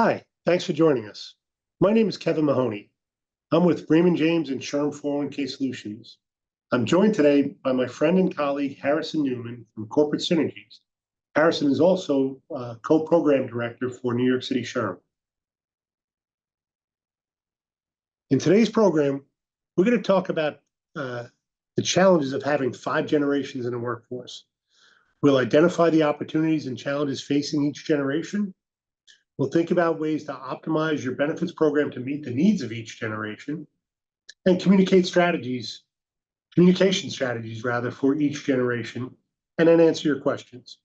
Hi, thanks for joining us. My name is Kevin Mahoney. I'm with Raymond James and Sherm 401k Solutions. I'm joined today by my friend and colleague Harrison Newman from Corporate Synergies. Harrison is also co-program director for New York City Sherm. In today's program, we're going to talk about the challenges of having 5 generations in a workforce. We'll identify the opportunities and challenges facing each generation. We'll think about ways to optimize your benefits program to meet the needs of each generation, and communication strategies rather, for each generation, and then answer your questions.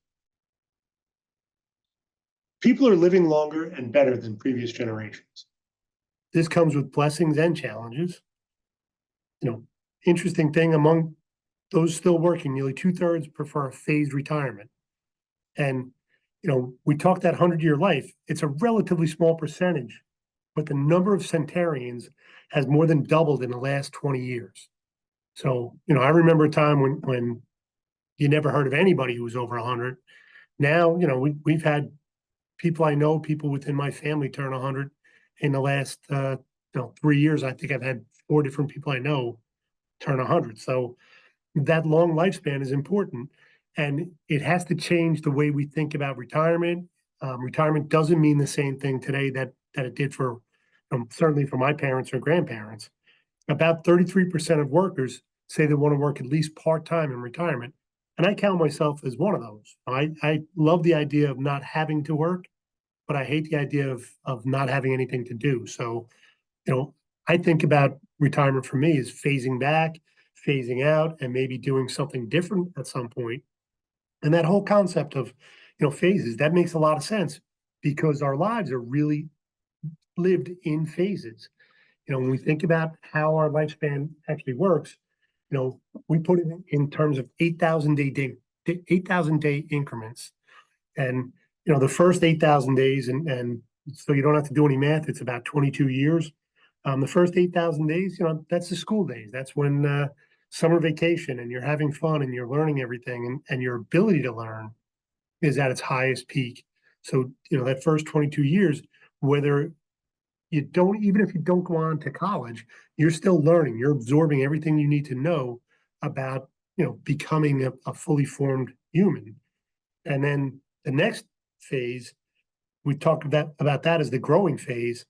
People are living longer and better than previous generations. This comes with blessings and challenges. Interesting thing, among those still working, nearly 2/3 prefer a phased retirement. And we talked that 100-year life. It's a relatively small percentage, but the number of centenarians has more than doubled in the last 20 years. So, I remember a time when you never heard of anybody who was over 100. Now, we've had people I know, people within my family turn 100 in the last 3 years. I think I've had 4 different people I know turn 100. So that long lifespan is important. And it has to change the way we think about retirement. Retirement doesn't mean the same thing today that it did for, certainly for my parents or grandparents. About 33% of workers say they want to work at least part-time in retirement. And I count myself as one of those. I love the idea of not having to work, but I hate the idea of not having anything to do. So, I think about retirement for me as phasing back, phasing out, and maybe doing something different at some point. And that whole concept of, phases, that makes a lot of sense because our lives are really lived in phases. When we think about how our lifespan actually works, we put it in terms of 8,000 day increments. And, the first 8,000 days, and so you don't have to do any math, it's about 22 years. The first 8,000 days, that's the school days. That's when summer vacation and you're having fun and you're learning everything, and your ability to learn is at its highest peak. So, that first 22 years, whether even if you don't go on to college, you're still learning, you're absorbing everything you need to know about, becoming a fully formed human. And then the next phase, we talked about that as the growing phase.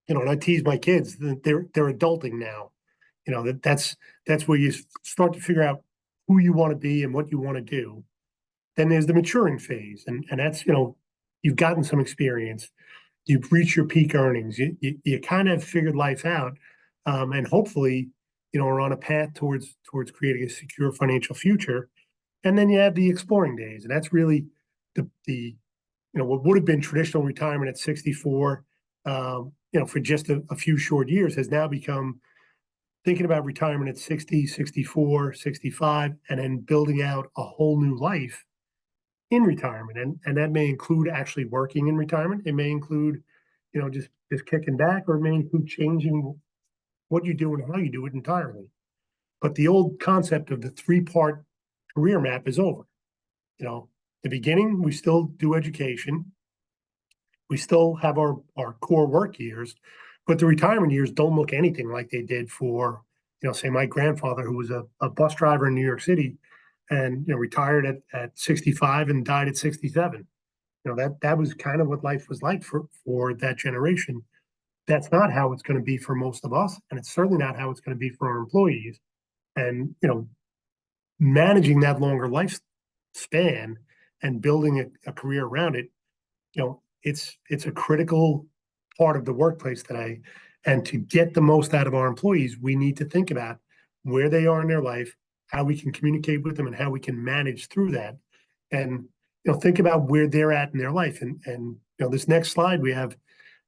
And I tease my kids that they're adulting now. That's where you start to figure out who you want to be and what you want to do. Then there's the maturing phase, and that's you've gotten some experience, you've reached your peak earnings, you kind of figured life out, and hopefully are on a path towards creating a secure financial future. And then you have the exploring days, and that's really the what would have been traditional retirement at 64, for just a few short years, has now become thinking about retirement at 60, 64, 65, and then building out a whole new life in retirement. And that may include actually working in retirement. It may include, just kicking back, or it may include changing what you do and how you do it entirely. But the old concept of the 3-part career map is over. The beginning, we still do education. We still have our core work years, but the retirement years don't look anything like they did for, say, my grandfather, who was a bus driver in New York City and, retired at 65 and died at 67. That was kind of what life was like for that generation. That's not how it's going to be for most of us, and it's certainly not how it's going to be for our employees. And, managing that longer lifespan and building a career around it, it's a critical part of the workplace today. And to get the most out of our employees, we need to think about where they are in their life, how we can communicate with them, and how we can manage through that. And think about where they're at in their life. And this next slide we have,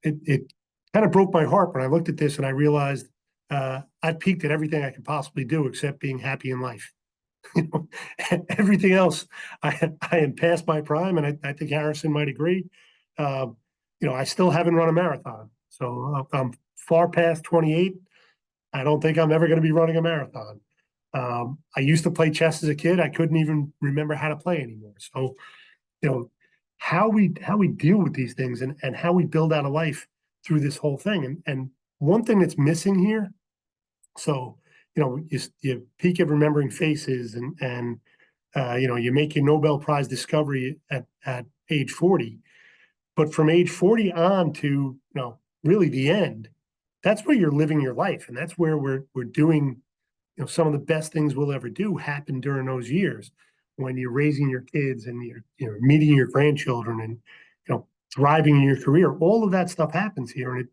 it kind of broke my heart when I looked at this and I realized I've peaked at everything I could possibly do except being happy in life. Everything else, I am past my prime, and I think Harrison might agree. I still haven't run a marathon, so I'm far past 28. I don't think I'm ever going to be running a marathon. I used to play chess as a kid. I couldn't even remember how to play anymore. So, how we deal with these things and how we build out a life through this whole thing. And one thing that's missing here, so you peak of remembering faces and you make your Nobel Prize discovery at age 40, but from age 40 on to really the end, that's where you're living your life, and that's where we're doing some of the best things we'll ever do happen during those years when you're raising your kids and you're meeting your grandchildren and thriving in your career. All of that stuff happens here, and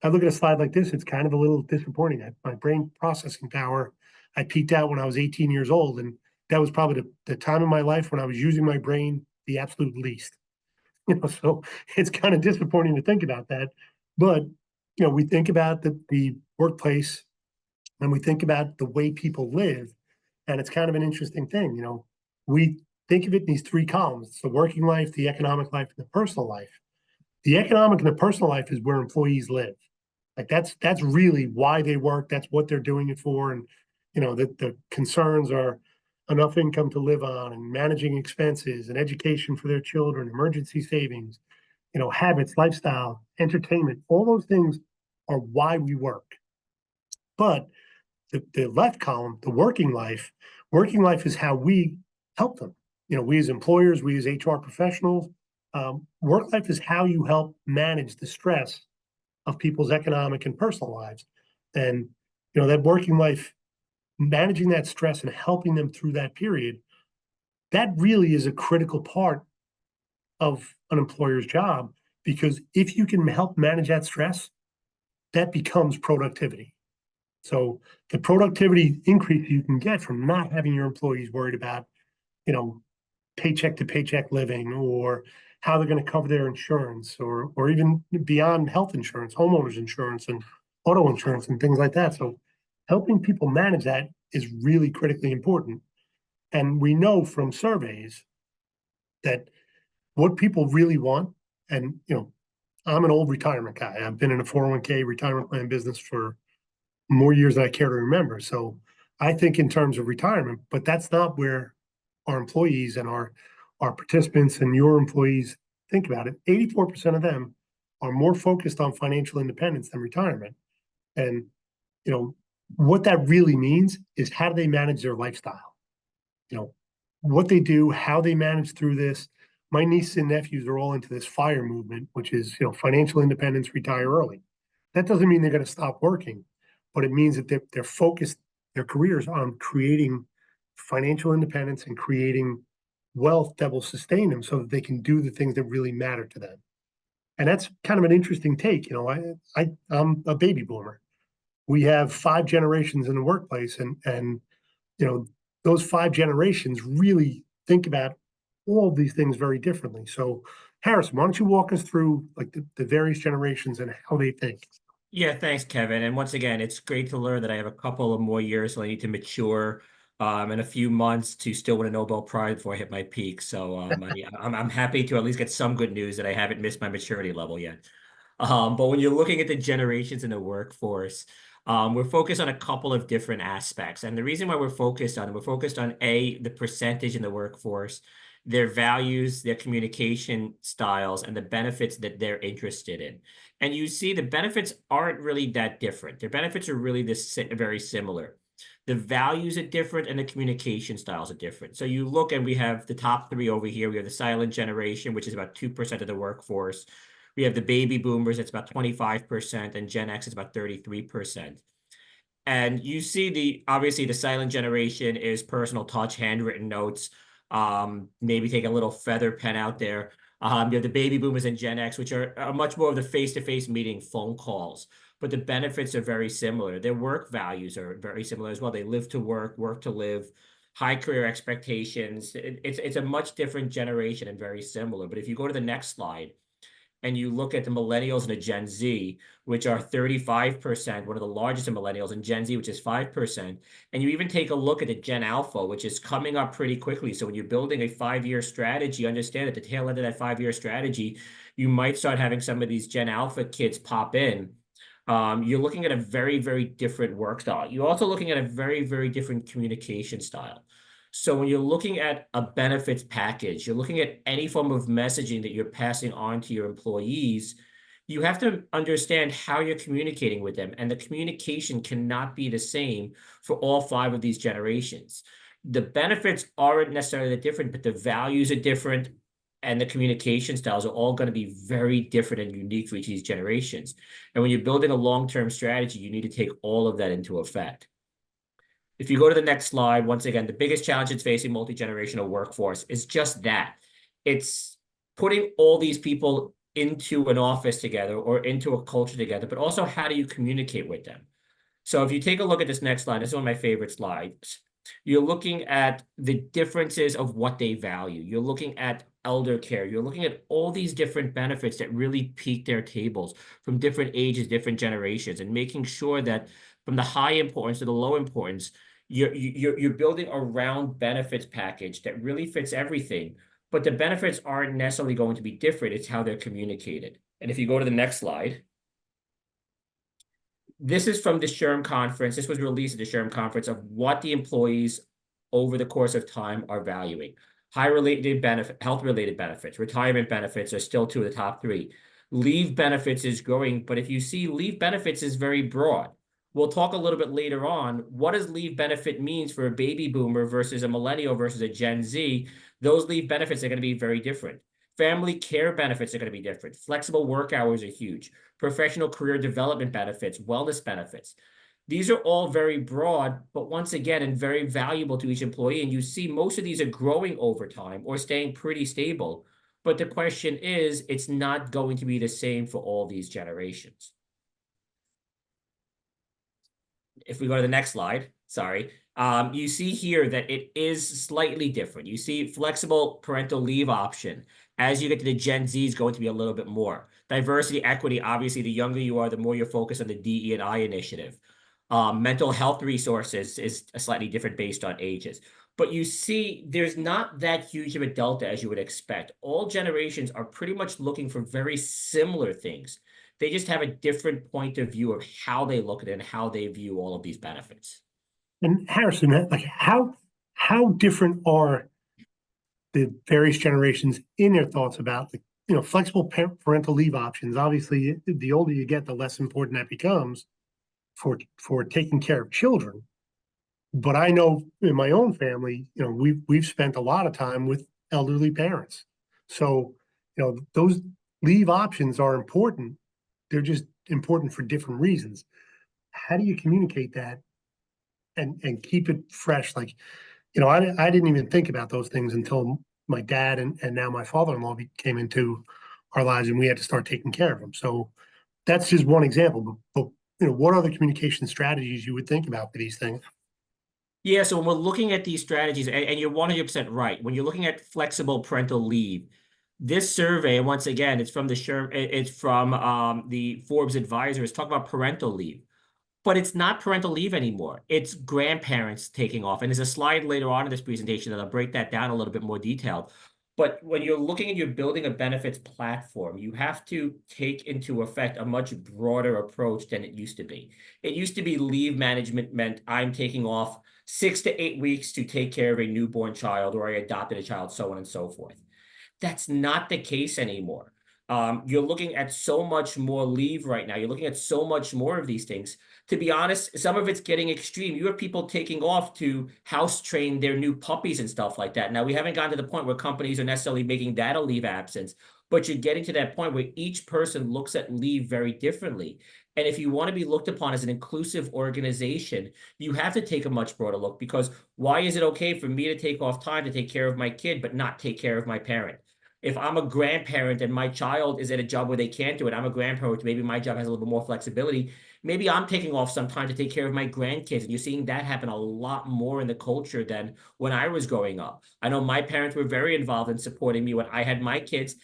I look at a slide like this, it's kind of a little disappointing. My brain processing power, I peaked out when I was 18 years old, and that was probably the time in my life when I was using my brain the absolute least. So it's kind of disappointing to think about that. But we think about the workplace and we think about the way people live, and it's kind of an interesting thing. We think of it in these three columns: it's the working life, the economic life, and the personal life. The economic and the personal life is where employees live. Like that's really why they work. That's what they're doing it for. And the concerns are enough income to live on and managing expenses and education for their children, emergency savings, habits, lifestyle, entertainment, all those things are why we work. But the left column, the working life is how we help them. We as employers, we as HR professionals, work life is how you help manage the stress of people's economic and personal lives. And, that working life, managing that stress and helping them through that period, that really is a critical part of an employer's job, because if you can help manage that stress, that becomes productivity. So the productivity increase you can get from not having your employees worried about, paycheck to paycheck living, or how they're going to cover their insurance, or even beyond health insurance, homeowners insurance and auto insurance and things like that. So helping people manage that is really critically important. And we know from surveys that what people really want, and I'm an old retirement guy. I've been in a 401k retirement plan business for more years than I care to remember. So I think in terms of retirement, but that's not where our employees and our participants and your employees think about it. 84% of them are more focused on financial independence than retirement. And what that really means is, how do they manage their lifestyle? What they do, how they manage through this. My nieces and nephews are all into this FIRE movement, which is financial independence, retire early. That doesn't mean they're going to stop working, but it means that they're focused their careers on creating financial independence and creating wealth that will sustain them so that they can do the things that really matter to them. And that's kind of an interesting take. I'm a baby boomer. We have 5 generations in the workplace, and those 5 generations really think about all of these things very differently. So Harrison, why don't you walk us through like the various generations and how they think? Yeah, thanks, Kevin. And once again, it's great to learn that I have a couple of more years, so I need to mature in a few months to still win a Nobel Prize before I hit my peak. So I'm happy to at least get some good news that I haven't missed my maturity level yet. But when you're looking at the generations in the workforce, we're focused on a couple of different aspects. And the reason why we're focused on A, the percentage in the workforce, their values, their communication styles, and the benefits that they're interested in. And you see the benefits aren't really that different. Their benefits are really very similar. The values are different and the communication styles are different. So you look, and we have the top 3 over here. We have the silent generation, which is about 2% of the workforce. We have the baby boomers, it's about 25%, and Gen X is about 33%. And you see obviously the silent generation is personal touch, handwritten notes, maybe take a little feather pen out there. You have the baby boomers and Gen X, which are much more of the face-to-face meeting, phone calls. But the benefits are very similar. Their work values are very similar as well. They live to work, work to live, high career expectations. It's a much different generation and very similar. But if you go to the next slide, and you look at the millennials and the Gen Z, which are 35%, one of the largest in millennials, and Gen Z, which is 5%. And you even take a look at the Gen Alpha, which is coming up pretty quickly. So when you're building a 5-year strategy, understand at the tail end of that 5-year strategy, you might start having some of these Gen Alpha kids pop in. You're looking at a very, very different work style. You're also looking at a very, very different communication style. So when you're looking at a benefits package, you're looking at any form of messaging that you're passing on to your employees, you have to understand how you're communicating with them. And the communication cannot be the same for all 5 of these generations. The benefits aren't necessarily different, but the values are different. And the communication styles are all going to be very different and unique for each of these generations. And when you're building a long-term strategy, you need to take all of that into effect. If you go to the next slide, once again, the biggest challenge it's facing multi-generational workforce is just that. It's putting all these people into an office together or into a culture together, but also how do you communicate with them? So if you take a look at this next slide, this is one of my favorite slides. You're looking at the differences of what they value. You're looking at elder care. You're looking at all these different benefits that really peak their tables from different ages, different generations, and making sure that from the high importance to the low importance, you're building a round benefits package that really fits everything. But the benefits aren't necessarily going to be different. It's how they're communicated. And if you go to the next slide, this is from the SHRM conference. This was released at the SHRM conference of what the employees over the course of time are valuing. High-related benefit, health-related benefits, retirement benefits are still 2 of the top 3. Leave benefits is growing, but if you see leave benefits is very broad. We'll talk a little bit later on what does leave benefit means for a baby boomer versus a millennial versus a Gen Z. Those leave benefits are going to be very different. Family care benefits are going to be different. Flexible work hours are huge. Professional career development benefits, wellness benefits. These are all very broad, but once again, and very valuable to each employee. And you see most of these are growing over time or staying pretty stable. But the question is, it's not going to be the same for all these generations. If we go to the next slide, sorry, you see here that it is slightly different. You see flexible parental leave option. As you get to the Gen Z, is going to be a little bit more. Diversity, equity, obviously, the younger you are, the more you're focused on the DE&I initiative. Mental health resources is slightly different based on ages. But you see, there's not that huge of a delta as you would expect. All generations are pretty much looking for very similar things. They just have a different point of view of how they look at it and how they view all of these benefits. And Harrison, like how different are the various generations in their thoughts about flexible parental leave options? Obviously, the older you get, the less important that becomes for taking care of children. But I know in my own family, we've spent a lot of time with elderly parents. So, those leave options are important. They're just important for different reasons. How do you communicate that and keep it fresh? Like, I didn't even think about those things until my dad and now my father-in-law came into our lives and we had to start taking care of them. So that's just one example. But what other communication strategies you would think about for these things? Yeah, so when we're looking at these strategies, and you're 100% right, when you're looking at flexible parental leave, this survey, and once again, it's from the Forbes Advisor, is talking about parental leave. But it's not parental leave anymore. It's grandparents taking off. And there's a slide later on in this presentation that I'll break that down a little bit more detailed. But when you're looking and you're building a benefits platform, you have to take into effect a much broader approach than it used to be. It used to be leave management meant I'm taking off 6 to 8 weeks to take care of a newborn child, or I adopted a child, so on and so forth. That's not the case anymore. You're looking at so much more leave right now. You're looking at so much more of these things. To be honest, some of it's getting extreme. You have people taking off to house train their new puppies and stuff like that. Now, we haven't gotten to the point where companies are necessarily making that a leave absence, but you're getting to that point where each person looks at leave very differently. And if you want to be looked upon as an inclusive organization, you have to take a much broader look, because why is it okay for me to take off time to take care of my kid, but not take care of my parent? If I'm a grandparent and my child is at a job where they can't do it, I'm a grandparent, maybe my job has a little bit more flexibility. Maybe I'm taking off some time to take care of my grandkids. And you're seeing that happen a lot more in the culture than when I was growing up. I know my parents were very involved in supporting me when I had my kids,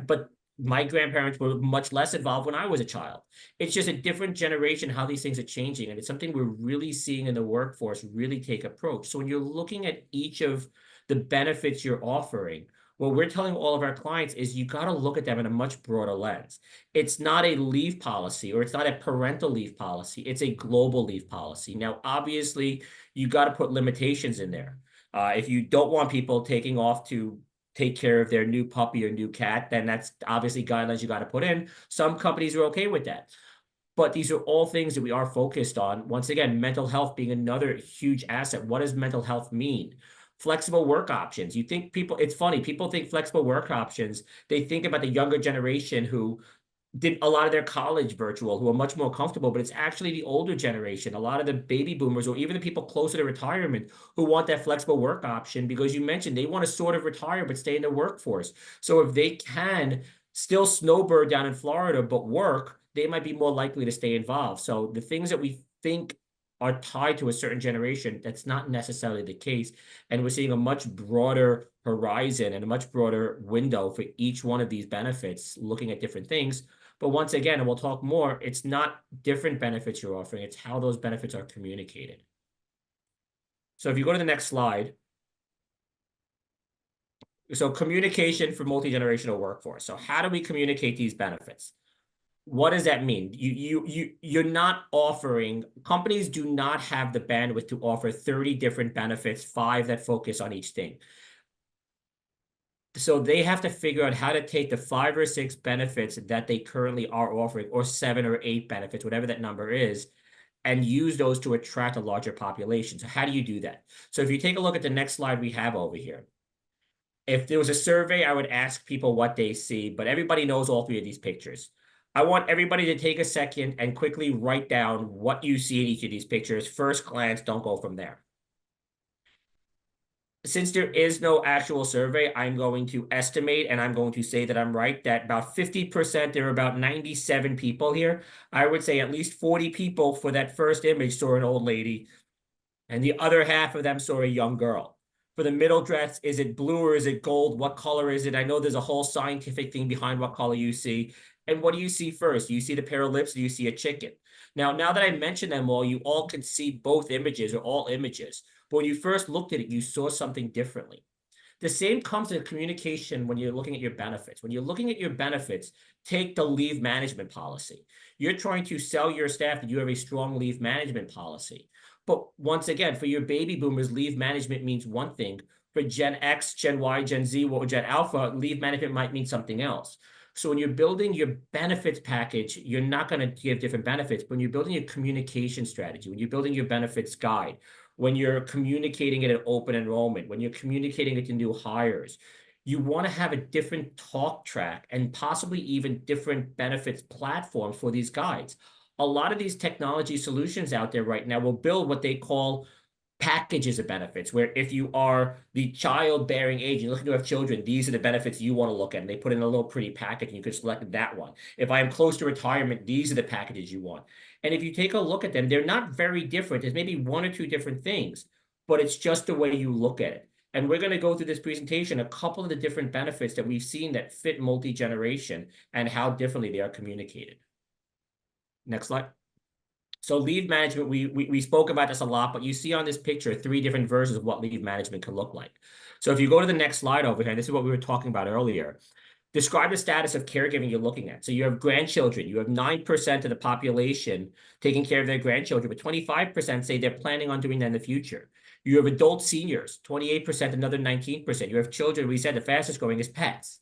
but my grandparents were much less involved when I was a child. It's just a different generation, how these things are changing. And it's something we're really seeing in the workforce really take approach. So when you're looking at each of the benefits you're offering, what we're telling all of our clients is you got to look at them in a much broader lens. It's not a leave policy, or it's not a parental leave policy. It's a global leave policy. Now, obviously, you got to put limitations in there. If you don't want people taking off to take care of their new puppy or new cat, then that's obviously guidelines you got to put in. Some companies are okay with that. But these are all things that we are focused on. Once again, mental health being another huge asset. What does mental health mean? Flexible work options. You think people, it's funny, people think flexible work options, they think about the younger generation who did a lot of their college virtual, who are much more comfortable, but it's actually the older generation, a lot of the baby boomers, or even the people closer to retirement who want that flexible work option, because you mentioned they want to sort of retire but stay in the workforce. So if they can still snowbird down in Florida but work, they might be more likely to stay involved. So the things that we think are tied to a certain generation, that's not necessarily the case. And we're seeing a much broader horizon and a much broader window for each one of these benefits, looking at different things. But once again, and we'll talk more, it's not different benefits you're offering, it's how those benefits are communicated. So if you go to the next slide. So communication for multi-generational workforce. So how do we communicate these benefits? What does that mean? You're not offering, companies do not have the bandwidth to offer 30 different benefits, 5 that focus on each thing. So they have to figure out how to take the 5 or 6 benefits that they currently are offering, or 7 or 8 benefits, whatever that number is, and use those to attract a larger population. So how do you do that? So if you take a look at the next slide we have over here, if there was a survey, I would ask people what they see, but everybody knows all 3 of these pictures. I want everybody to take a second and quickly write down what you see in each of these pictures. First glance, don't go from there. Since there is no actual survey, I'm going to estimate, and I'm going to say that I'm right, that about 50%, there are about 97 people here. I would say at least 40 people for that first image saw an old lady, and the other half of them saw a young girl. For the middle dress, is it blue or is it gold? What color is it? I know there's a whole scientific thing behind what color you see. And what do you see first? Do you see the pair of lips? Do you see a chicken? Now that I mentioned them all, you all can see both images, or all images. But when you first looked at it, you saw something differently. The same comes to communication when you're looking at your benefits. When you're looking at your benefits, take the leave management policy. You're trying to sell your staff that you have a strong leave management policy. But once again, for your baby boomers, leave management means one thing. For Gen X, Gen Y, Gen Z, or Gen Alpha, leave management might mean something else. So when you're building your benefits package, you're not going to give different benefits. But when you're building your communication strategy, when you're building your benefits guide, when you're communicating it at open enrollment, when you're communicating it to new hires, you want to have a different talk track and possibly even different benefits platforms for these guides. A lot of these technology solutions out there right now will build what they call packages of benefits, where if you are the childbearing age, you're looking to have children, these are the benefits you want to look at. And they put in a little pretty package and you can select that one. If I am close to retirement, these are the packages you want. And if you take a look at them, they're not very different. There's maybe 1 or 2 different things, but it's just the way you look at it. And we're going to go through this presentation, a couple of the different benefits that we've seen that fit multi-generation and how differently they are communicated. Next slide. So leave management, we spoke about this a lot, but you see on this picture 3 different versions of what leave management can look like. So if you go to the next slide over here, this is what we were talking about earlier. Describe the status of caregiving you're looking at. So you have grandchildren. You have 9% of the population taking care of their grandchildren, but 25% say they're planning on doing that in the future. You have adult seniors, 28%, another 19%. You have children. We said the fastest growing is pets.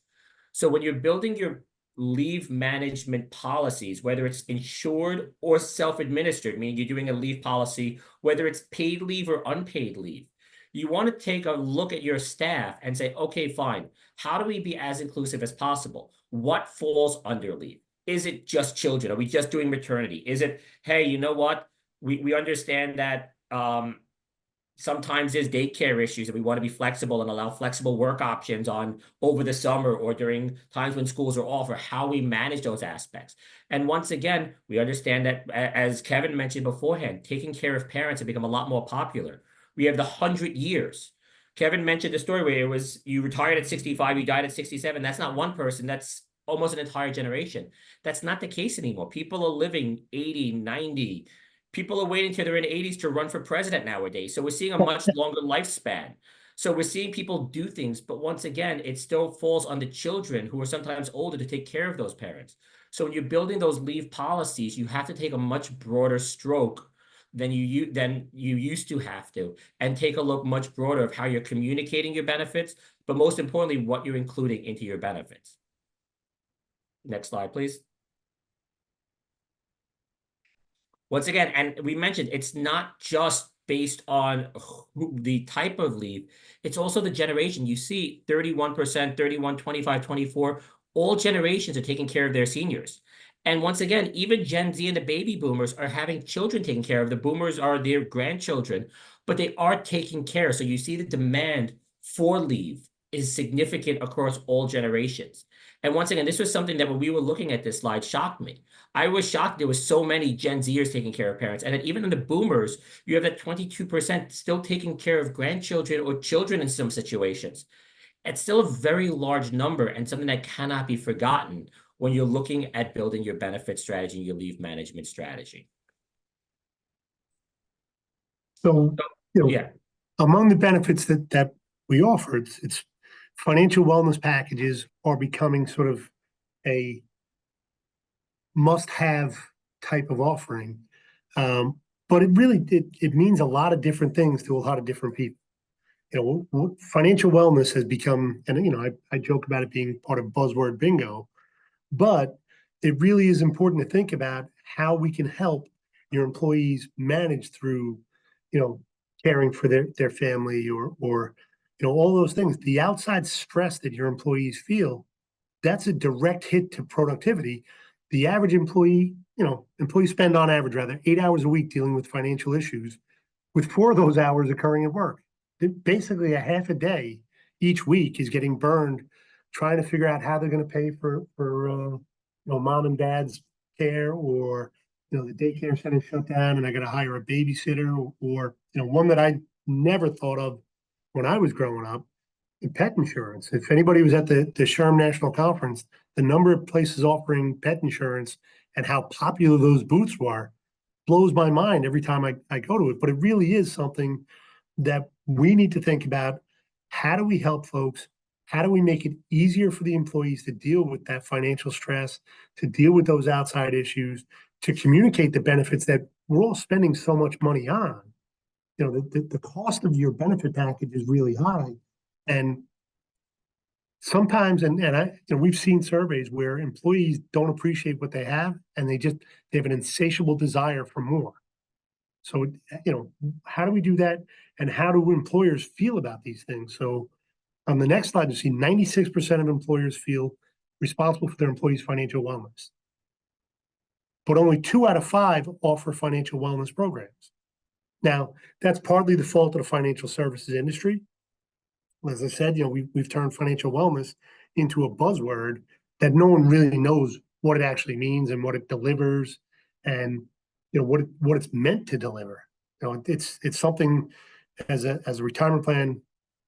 So when you're building your leave management policies, whether it's insured or self-administered, meaning you're doing a leave policy, whether it's paid leave or unpaid leave, you want to take a look at your staff and say, okay, fine, how do we be as inclusive as possible? What falls under leave? Is it just children? Are we just doing maternity? Is it, hey, you know what? We understand that sometimes there's daycare issues and we want to be flexible and allow flexible work options on over the summer or during times when schools are off, or how we manage those aspects. And once again, we understand that, as Kevin mentioned beforehand, taking care of parents has become a lot more popular. We have the 100 years. Kevin mentioned the story where it was, you retired at 65, you died at 67. That's not one person, that's almost an entire generation. That's not the case anymore. People are living 80, 90. People are waiting till they're in 80s to run for president nowadays. So we're seeing a much longer lifespan. So we're seeing people do things, but once again, it still falls on the children who are sometimes older to take care of those parents. So when you're building those leave policies, you have to take a much broader stroke than you used to have to, and take a look much broader of how you're communicating your benefits, but most importantly, what you're including into your benefits. Next slide, please. Once again, and we mentioned it's not just based on the type of leave, it's also the generation. You see 31%, 31, 25, 24, all generations are taking care of their seniors. And once again, even Gen Z and the baby boomers are having children taken care of. The boomers are their grandchildren, but they are taking care. So you see the demand for leave is significant across all generations. And once again, this was something that when we were looking at this slide shocked me. I was shocked there was so many Gen Zers taking care of parents. And then even in the boomers, you have that 22% still taking care of grandchildren or children in some situations. It's still a very large number and something that cannot be forgotten when you're looking at building your benefit strategy and your leave management strategy. So, you know, Yeah. among the benefits that we offer, it's financial wellness packages are becoming sort of a must-have type of offering. But it means a lot of different things to a lot of different people. You know, financial wellness has become, and you know, I joke about it being part of buzzword bingo, but it really is important to think about how we can help your employees manage through, you know, caring for their family or you know, all those things. The outside stress that your employees feel, that's a direct hit to productivity. The average employee, you know, employees spend on average rather 8 hours a week dealing with financial issues, with 4 of those hours occurring at work. Basically, a half a day each week is getting burned trying to figure out how they're going to pay for you know, mom and dad's care, or you know, the daycare center shut down and I got to hire a babysitter, or you know, one that I never thought of when I was growing up, pet insurance. If anybody was at the SHRM National Conference, the number of places offering pet insurance and how popular those booths were blows my mind every time I go to it. But it really is something that we need to think about. How do we help folks? How do we make it easier for the employees to deal with that financial stress, to deal with those outside issues, to communicate the benefits that we're all spending so much money on? You know, the cost of your benefit package is really high. And sometimes, we've seen surveys where employees don't appreciate what they have, and they have an insatiable desire for more. So, you know, how do we do that? And how do employers feel about these things? So on the next slide, you see 96% of employers feel responsible for their employees' financial wellness. But only 2 out of 5 offer financial wellness programs. Now, that's partly the fault of the financial services industry. As I said, you know, we've turned financial wellness into a buzzword that no one really knows what it actually means and what it delivers, and you know what it's meant to deliver. You know, it's something as a retirement plan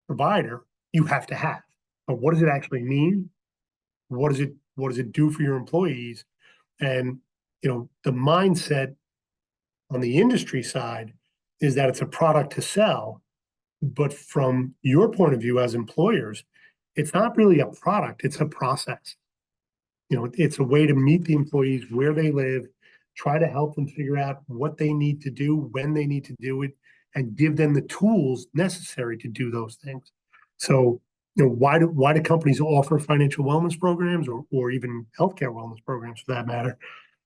provider you have to have. But what does it actually mean? What does it do for your employees? And you know, the mindset on the industry side is that it's a product to sell. But from your point of view as employers, it's not really a product, it's a process. You know, it's a way to meet the employees where they live, try to help them figure out what they need to do, when they need to do it, and give them the tools necessary to do those things. So, you know, why do companies offer financial wellness programs or even healthcare wellness programs for that matter?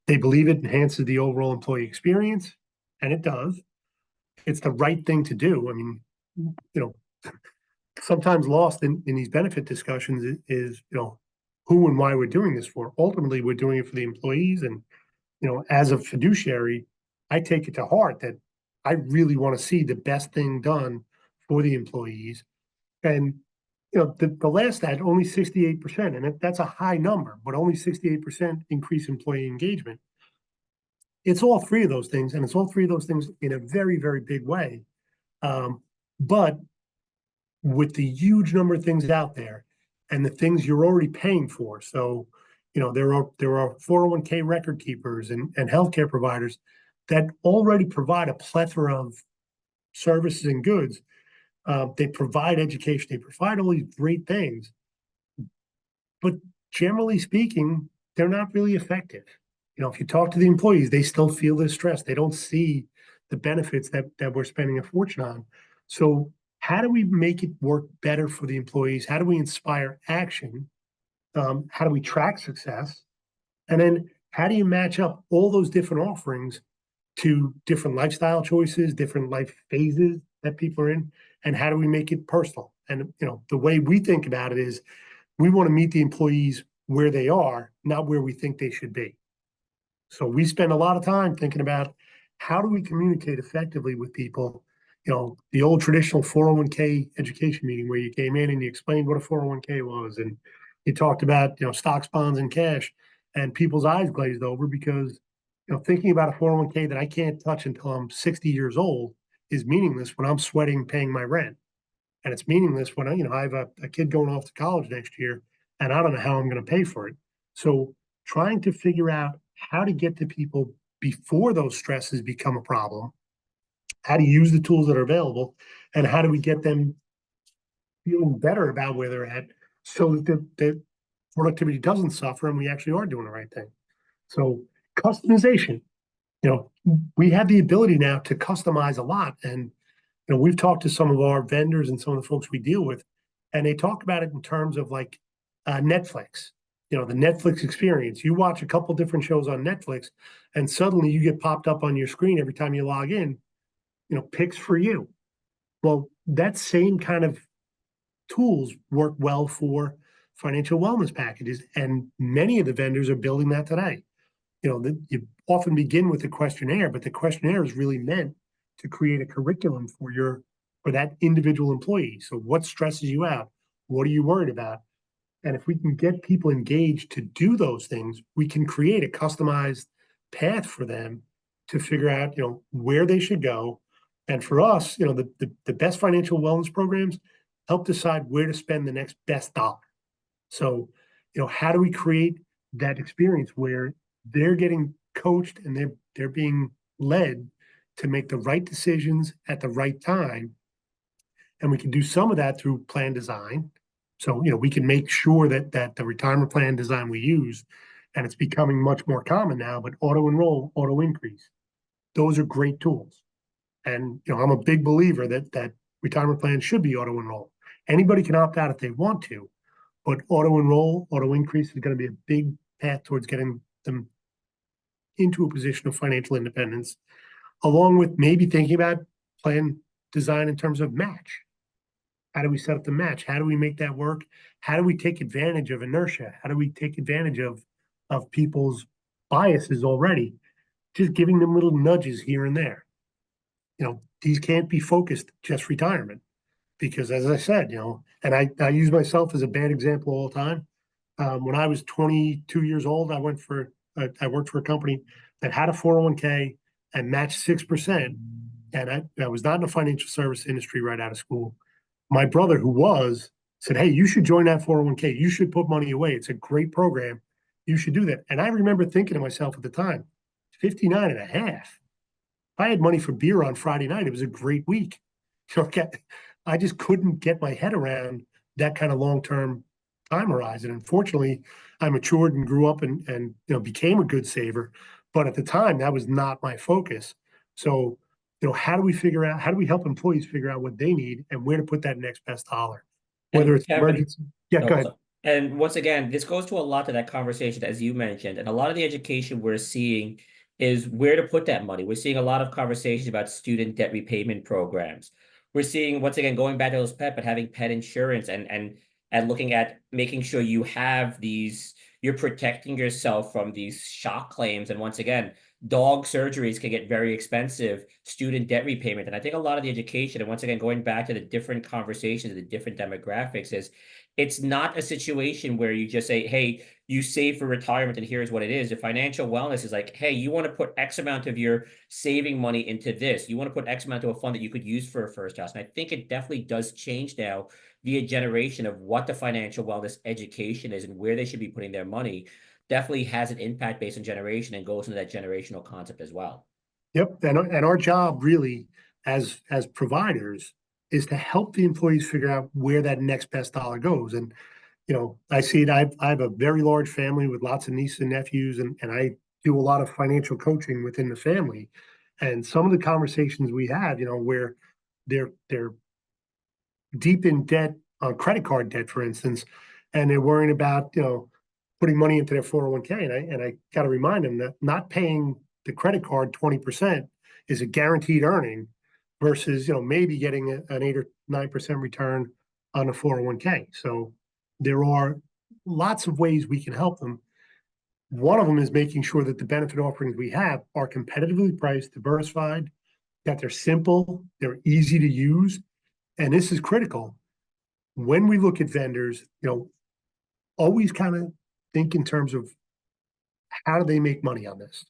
They believe it enhances the overall employee experience, and it does. It's the right thing to do. I mean, you know, sometimes lost in these benefit discussions is, you know, who and why we're doing this for. Ultimately, we're doing it for the employees. And, you know, as a fiduciary, I take it to heart that I really want to see the best thing done for the employees. And, you know, the last stat, only 68%, and that's a high number, but only 68% increase employee engagement. It's all three of those things, and it's all three of those things in a very, very big way. But with the huge number of things out there and the things you're already paying for. So, you know, there are 401k record keepers and healthcare providers that already provide a plethora of services and goods. They provide education, they provide all these great things. But generally speaking, they're not really effective. You know, if you talk to the employees, they still feel this stress. They don't see the benefits that we're spending a fortune on. So how do we make it work better for the employees? How do we inspire action? How do we track success? And then how do you match up all those different offerings to different lifestyle choices, different life phases that people are in? And how do we make it personal? And the way we think about it is we want to meet the employees where they are, not where we think they should be. So we spend a lot of time thinking about how do we communicate effectively with people. The old traditional 401k education meeting where you came in and you explained what a 401k was, and you talked about stocks, bonds, and cash, and people's eyes glazed over because thinking about a 401k that I can't touch until I'm 60 years old is meaningless when I'm sweating paying my rent, and it's meaningless when I have a kid going off to college next year, and I don't know how I'm going to pay for it. So trying to figure out how to get to people before those stresses become a problem, how to use the tools that are available, and how do we get them feeling better about where they're at so that the productivity doesn't suffer and we actually are doing the right thing. So customization, we have the ability now to customize a lot. And, we've talked to some of our vendors and some of the folks we deal with, and they talk about it in terms of like Netflix, the Netflix experience. You watch a couple different shows on Netflix and suddenly you get popped up on your screen every time you log in, picks for you. Well, that same kind of tools work well for financial wellness packages. And many of the vendors are building that today. You often begin with a questionnaire, but the questionnaire is really meant to create a curriculum for that individual employee. So what stresses you out? What are you worried about? And if we can get people engaged to do those things, we can create a customized path for them to figure out, where they should go. And for us, the best financial wellness programs help decide where to spend the next best dollar. So, how do we create that experience where they're getting coached and they're being led to make the right decisions at the right time? And we can do some of that through plan design. So, we can make sure that the retirement plan design we use, and it's becoming much more common now, but auto enroll, auto increase, those are great tools. And, I'm a big believer that retirement plans should be auto enroll. Anybody can opt out if they want to, but auto enroll, auto increase is going to be a big path towards getting them into a position of financial independence, along with maybe thinking about plan design in terms of match. How do we set up the match? How do we make that work? How do we take advantage of inertia? How do we take advantage of people's biases already? Just giving them little nudges here and there. These can't be focused just retirement because, as I said, and I use myself as a bad example all the time. When I was 22 years old, I worked for a company that had a 401k and matched 6%. And I was not in the financial service industry right out of school. My brother, who said, "Hey, you should join that 401k. You should put money away. It's a great program. You should do that." And I remember thinking to myself at the time, 59 and a half. If I had money for beer on Friday night, it was a great week. I just couldn't get my head around that kind of long-term time horizon. Unfortunately, I matured and grew up and became a good saver. But at the time, that was not my focus. So, how do we help employees figure out what they need and where to put that next best dollar? Whether And it's Kevin, emergency. Yeah, go ahead. and once again, this goes to a lot of that conversation, as you mentioned, and a lot of the education we're seeing is where to put that money. We're seeing a lot of conversations about student debt repayment programs. We're seeing, once again, going back to those pet, but having pet insurance and looking at making sure you have you're protecting yourself from these shock claims. And once again, dog surgeries can get very expensive, student debt repayment. And I think a lot of the education, and once again, going back to the different conversations, the different demographics, is it's not a situation where you just say, hey, you save for retirement and here's what it is. The financial wellness is like, hey, you want to put X amount of your saving money into this. You want to put X amount to a fund that you could use for a first house. And I think it definitely does change now via generation of what the financial wellness education is and where they should be putting their money. Definitely has an impact based on generation and goes into that generational concept as well. Yep. And our job really as providers is to help the employees figure out where that next best dollar goes. And, I see it. I have a very large family with lots of nieces and nephews, and I do a lot of financial coaching within the family. And some of the conversations we had, where they're deep in debt on credit card debt, for instance, and they're worrying about, putting money into their 401k. And I got to remind them that not paying the credit card 20% is a guaranteed earning versus, maybe getting an 8 or 9% return on a 401k. So there are lots of ways we can help them. One of them is making sure that the benefit offerings we have are competitively priced, diversified, that they're simple, they're easy to use. And this is critical. When we look at vendors, always kind of think in terms of how do they make money on this?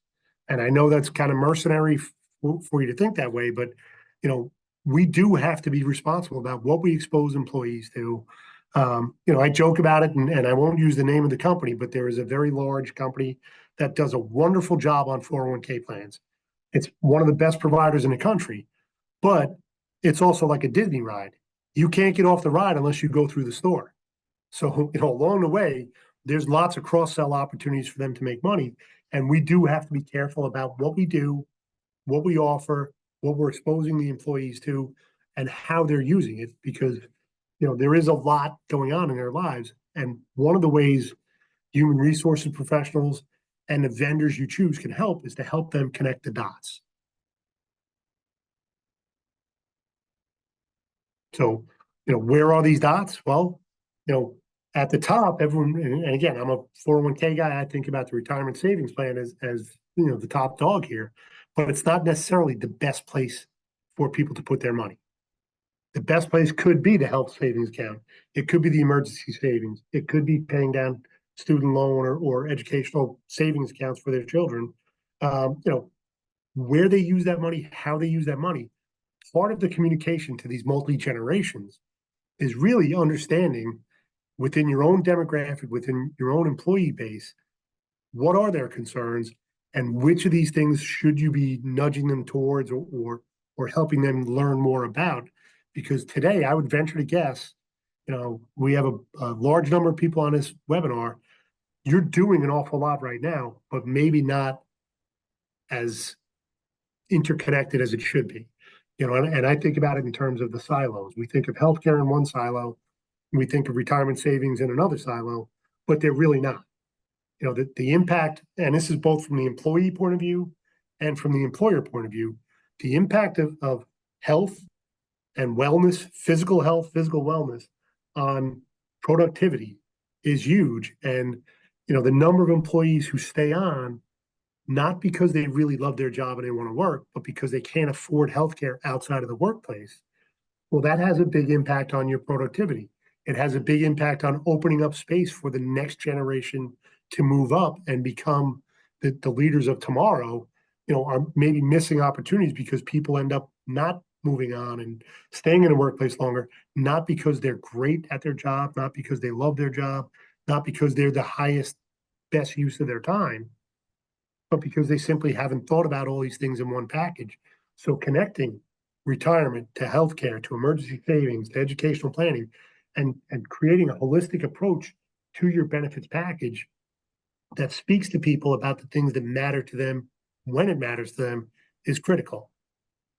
And I know that's kind of mercenary for you to think that way, but we do have to be responsible about what we expose employees to. I joke about it, and I won't use the name of the company, but there is a very large company that does a wonderful job on 401k plans. It's one of the best providers in the country, but it's also like a Disney ride. You can't get off the ride unless you go through the store. So, along the way, there's lots of cross-sell opportunities for them to make money. And we do have to be careful about what we do, what we offer, what we're exposing the employees to, and how they're using it, because, there is a lot going on in their lives. And one of the ways human resources professionals and the vendors you choose can help is to help them connect the dots. So, where are these dots? Well, at the top, everyone, and again, I'm a 401k guy. I think about the retirement savings plan as the top dog here, but it's not necessarily the best place for people to put their money. The best place could be the health savings account. It could be the emergency savings. It could be paying down student loan or educational savings accounts for their children. Where they use that money, how they use that money. Part of the communication to these multi-generations is really understanding within your own demographic, within your own employee base, what are their concerns and which of these things should you be nudging them towards or helping them learn more about? Because today I would venture to guess, we have a large number of people on this webinar. You're doing an awful lot right now, but maybe not as interconnected as it should be. And I think about it in terms of the silos. We think of healthcare in one silo, we think of retirement savings in another silo, but they're really not. The impact, and this is both from the employee point of view and from the employer point of view, the impact of health and wellness, physical health, physical wellness on productivity is huge. And, the number of employees who stay on, not because they really love their job and they want to work, but because they can't afford healthcare outside of the workplace. Well, that has a big impact on your productivity. It has a big impact on opening up space for the next generation to move up and become the leaders of tomorrow, are maybe missing opportunities because people end up not moving on and staying in the workplace longer, not because they're great at their job, not because they love their job, not because they're the highest, best use of their time, but because they simply haven't thought about all these things in one package. So connecting retirement to healthcare, to emergency savings, to educational planning, and creating a holistic approach to your benefits package that speaks to people about the things that matter to them when it matters to them is critical.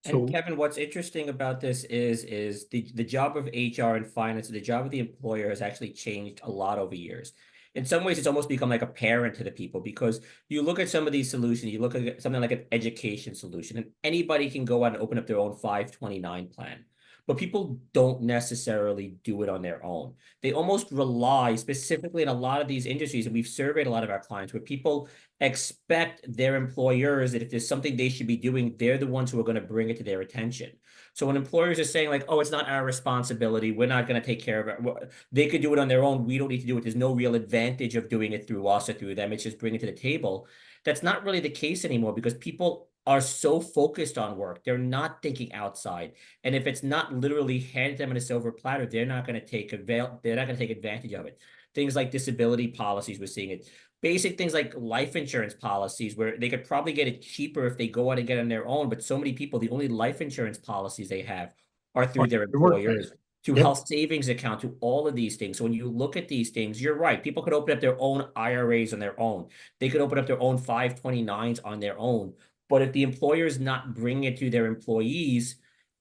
So, And Kevin, what's interesting about this is the job of HR and finance, the job of the employer has actually changed a lot over years. In some ways, it's almost become like a parent to the people, because you look at some of these solutions, you look at something like an education solution, and anybody can go out and open up their own 529 plan. But people don't necessarily do it on their own. They almost rely specifically in a lot of these industries, and we've surveyed a lot of our clients, where people expect their employers that if there's something they should be doing, they're the ones who are going to bring it to their attention. So when employers are saying like, oh, it's not our responsibility, we're not going to take care of it, they could do it on their own, we don't need to do it, there's no real advantage of doing it through us or through them, it's just bringing it to the table. That's not really the case anymore, because people are so focused on work, they're not thinking outside. And if it's not literally handed them in a silver platter, they're not going to take advantage of it. Things like disability policies, we're seeing it. Basic things like life insurance policies, where they could probably get it cheaper if they go out and get on their own. But so many people, the only life insurance policies they have are through their the workplace. employers, to Yep. health savings account, to all of these things. So when you look at these things, you're right. People could open up their own IRAs on their own. They could open up their own 529s on their own. But if the employer is not bringing it to their employees,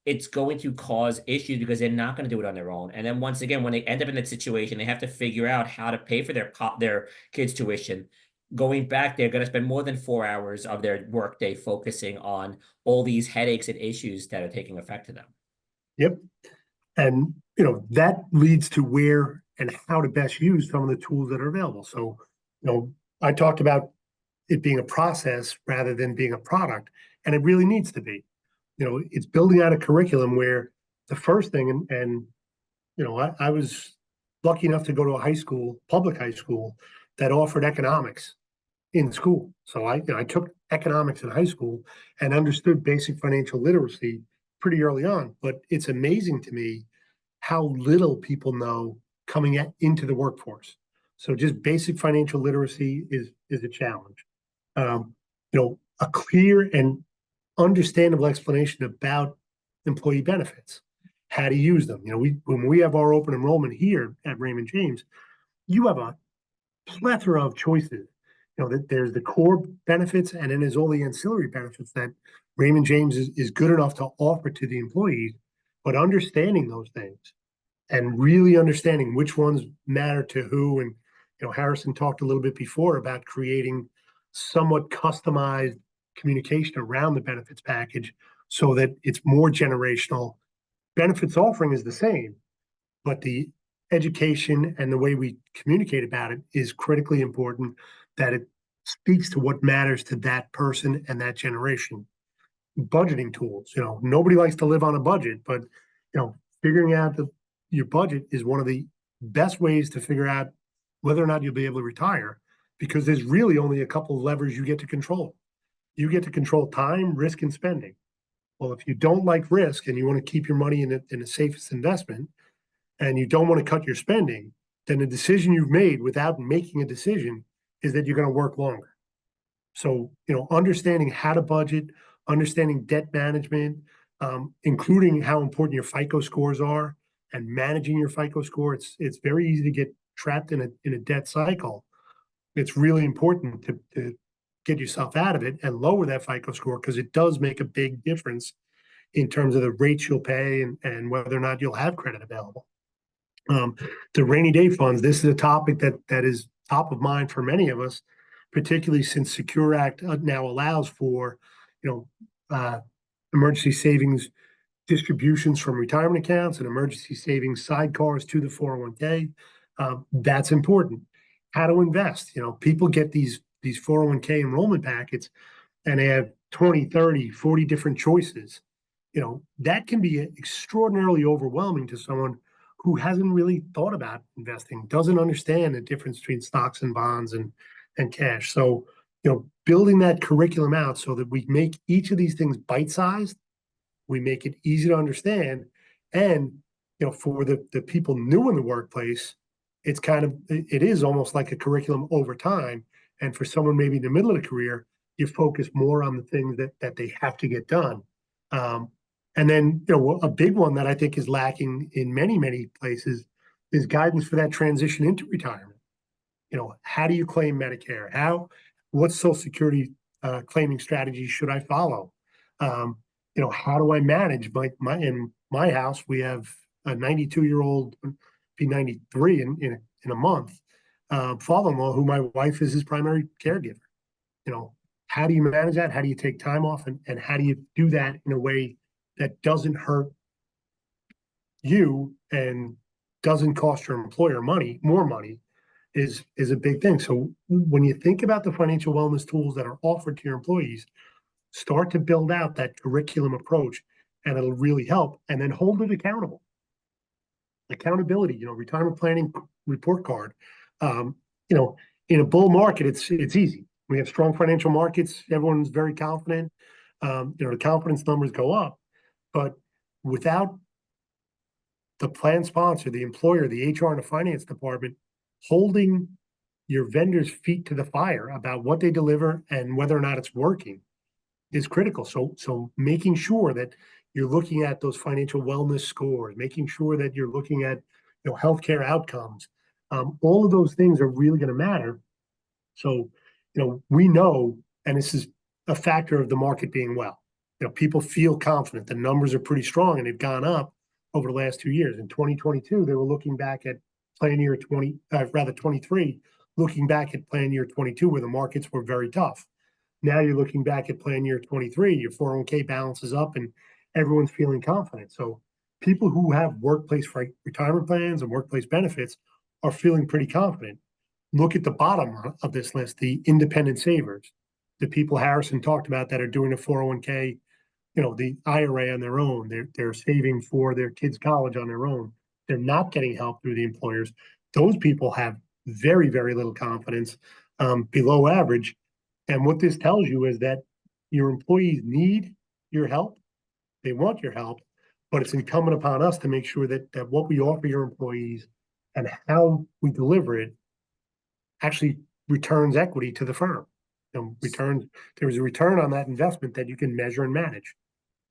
it's going to cause issues because they're not going to do it on their own. And then once again, when they end up in that situation, they have to figure out how to pay for their kids' tuition. Going back, they're going to spend more than 4 hours of their workday focusing on all these headaches and issues that are taking effect to them. Yep. And, that leads to where and how to best use some of the tools that are available. So, I talked about it being a process rather than being a product, and it really needs to be. It's building out a curriculum where the first thing, I was lucky enough to go to a public high school that offered economics in school. So I took economics in high school and understood basic financial literacy pretty early on. But it's amazing to me how little people know coming into the workforce. So just basic financial literacy is a challenge. A clear and understandable explanation about employee benefits, how to use them. When we have our open enrollment here at Raymond James, you have a plethora of choices. That there's the core benefits, and then there's all the ancillary benefits that Raymond James is good enough to offer to the employees. But understanding those things and really understanding which ones matter to who, and Harrison talked a little bit before about creating somewhat customized communication around the benefits package so that it's more generational. Benefits offering is the same, but the education and the way we communicate about it is critically important, that it speaks to what matters to that person and that generation. Budgeting tools, nobody likes to live on a budget, but figuring out your budget is one of the best ways to figure out whether or not you'll be able to retire, because there's really only a couple of levers you get to control. You get to control time, risk, and spending. Well, if you don't like risk and you want to keep your money in the safest investment, and you don't want to cut your spending, then the decision you've made without making a decision is that you're going to work longer. So, understanding how to budget, understanding debt management, including how important your FICO scores are, and managing your FICO score. It's very easy to get trapped in a debt cycle. It's really important to get yourself out of it and lower that FICO score, because it does make a big difference in terms of the rates you'll pay and whether or not you'll have credit available. The rainy day funds, this is a topic that is top of mind for many of us, particularly since Secure Act now allows for, emergency savings distributions from retirement accounts and emergency savings sidecars to the 401k. That's important. How to invest. People get these 401k enrollment packets and they have 20, 30, 40 different choices. That can be extraordinarily overwhelming to someone who hasn't really thought about investing, doesn't understand the difference between stocks and bonds and cash. So, building that curriculum out so that we make each of these things bite-sized, we make it easy to understand. And, for the people new in the workplace, it is almost like a curriculum over time. And for someone maybe in the middle of the career, you focus more on the things that they have to get done. And then, a big one that I think is lacking in many, many places is guidance for that transition into retirement. How do you claim Medicare? What Social Security claiming strategy should I follow? How do I manage in my house? We have a 92-year-old, be 93 in a month, father-in-law, who my wife is his primary caregiver. How do you manage that? How do you take time off, and how do you do that in a way that doesn't hurt you and doesn't cost your employer more money is a big thing. So when you think about the financial wellness tools that are offered to your employees, start to build out that curriculum approach, and it'll really help. And then hold it accountable. Accountability, retirement planning report card. In a bull market, it's easy. We have strong financial markets. Everyone's very confident. The confidence numbers go up. But without the plan sponsor, the employer, the HR, and the finance department holding your vendors' feet to the fire about what they deliver and whether or not it's working is critical. So making sure that you're looking at those financial wellness scores, making sure that you're looking at healthcare outcomes, all of those things are really going to matter. So we know, and this is a factor of the market being well. People feel confident. The numbers are pretty strong and they've gone up over the last 2 years. In 2022, they were looking back at plan year 23, looking back at plan year 22, where the markets were very tough. Now you're looking back at plan year 23, your 401k balance is up and everyone's feeling confident. So people who have workplace retirement plans and workplace benefits are feeling pretty confident. Look at the bottom of this list, the independent savers, the people Harrison talked about that are doing a 401k, the IRA on their own. They're saving for their kids' college on their own. They're not getting help through the employers. Those people have very, very little confidence, below average. And what this tells you is that your employees need your help. They want your help, but it's incumbent upon us to make sure that what we offer your employees and how we deliver it actually returns equity to the firm. There's a return on that investment that you can measure and manage.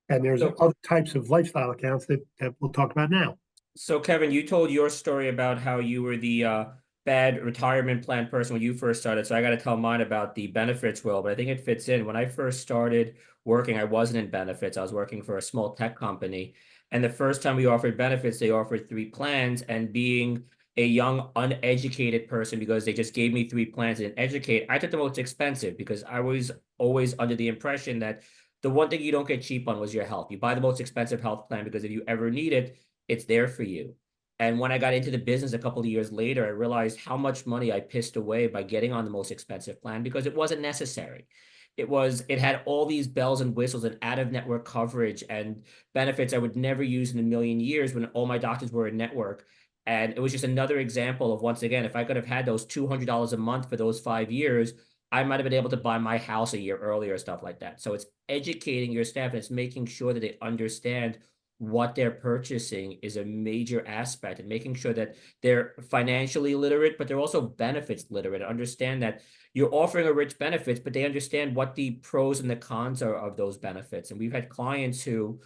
And there's other types of lifestyle accounts that we'll talk about now. So Kevin, you told your story about how you were the bad retirement plan person when you first started. So I got to tell mine about the benefits world, but I think it fits in. When I first started working, I wasn't in benefits. I was working for a small tech company. And the first time we offered benefits, they offered 3 plans. And being a young, uneducated person, because they just gave me 3 plans and educate, I took the most expensive because I was always under the impression that the one thing you don't get cheap on was your health. You buy the most expensive health plan because if you ever need it, it's there for you. And when I got into the business a couple of years later, I realized how much money I pissed away by getting on the most expensive plan because it wasn't necessary. It had all these bells and whistles and out-of-network coverage and benefits I would never use in a million years when all my doctors were in network. And it was just another example of, once again, if I could have had those $200 a month for those 5 years, I might have been able to buy my house a year earlier, stuff like that. So it's educating your staff and it's making sure that they understand what they're purchasing is a major aspect, and making sure that they're financially literate, but they're also benefits literate. Understand that you're offering a rich benefits, but they understand what the pros and the cons are of those benefits. And we've had clients who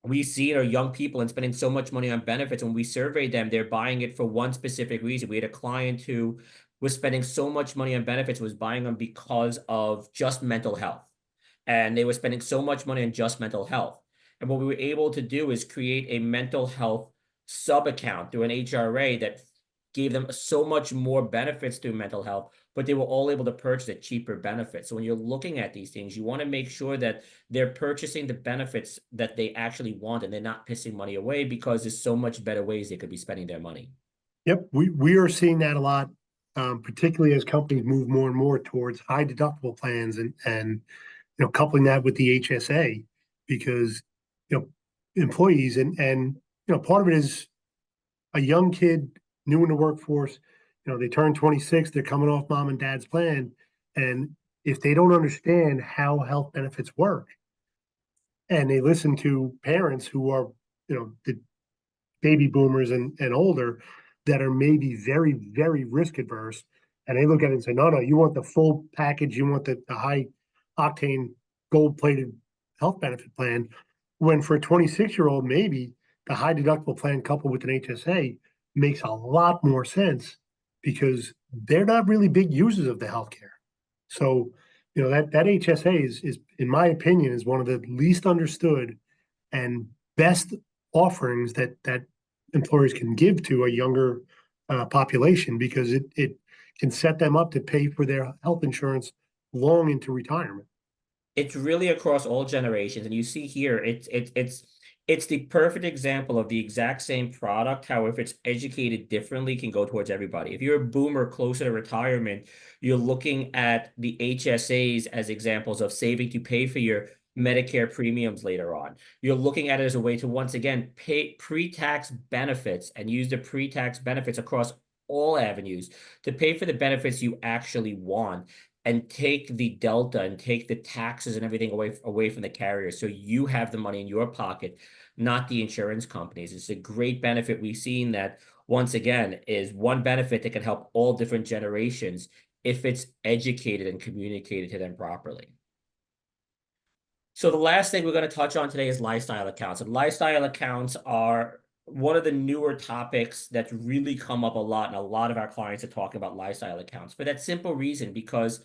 we see are young people and spending so much money on benefits. When we surveyed them, they're buying it for one specific reason. We had a client who was spending so much money on benefits, was buying them because of just mental health. And they were spending so much money on just mental health. And what we were able to do is create a mental health sub account through an HRA that gave them so much more benefits through mental health, but they were all able to purchase at cheaper benefits. So when you're looking at these things, you want to make sure that they're purchasing the benefits that they actually want and they're not pissing money away, because there's so much better ways they could be spending their money. Yep, we are seeing that a lot, particularly as companies move more and more towards high deductible plans and coupling that with the HSA, because employees and part of it is a young kid new in the workforce. They turn 26, they're coming off mom and dad's plan, and if they don't understand how health benefits work, and they listen to parents who are the baby boomers and older that are maybe very, very risk adverse, and they look at it and say, no, you want the full package, you want the high octane gold plated health benefit plan, when for a 26-year-old, maybe the high deductible plan coupled with an HSA makes a lot more sense, because they're not really big users of the healthcare. So, that HSA is, in my opinion, is one of the least understood and best offerings that employers can give to a younger population, because it can set them up to pay for their health insurance long into retirement. It's really across all generations, and you see here, it's the perfect example of the exact same product. How if it's educated differently, can go towards everybody. If you're a boomer closer to retirement, you're looking at the HSAs as examples of saving to pay for your Medicare premiums later on. You're looking at it as a way to, once again, pay pre-tax benefits and use the pre-tax benefits across all avenues to pay for the benefits you actually want, and take the delta and take the taxes and everything away from the carrier, so you have the money in your pocket, not the insurance companies. It's a great benefit. We've seen that, once again, is one benefit that can help all different generations if it's educated and communicated to them properly. So the last thing we're going to touch on today is lifestyle accounts. And lifestyle accounts are one of the newer topics that's really come up a lot, and a lot of our clients are talking about lifestyle accounts for that simple reason, because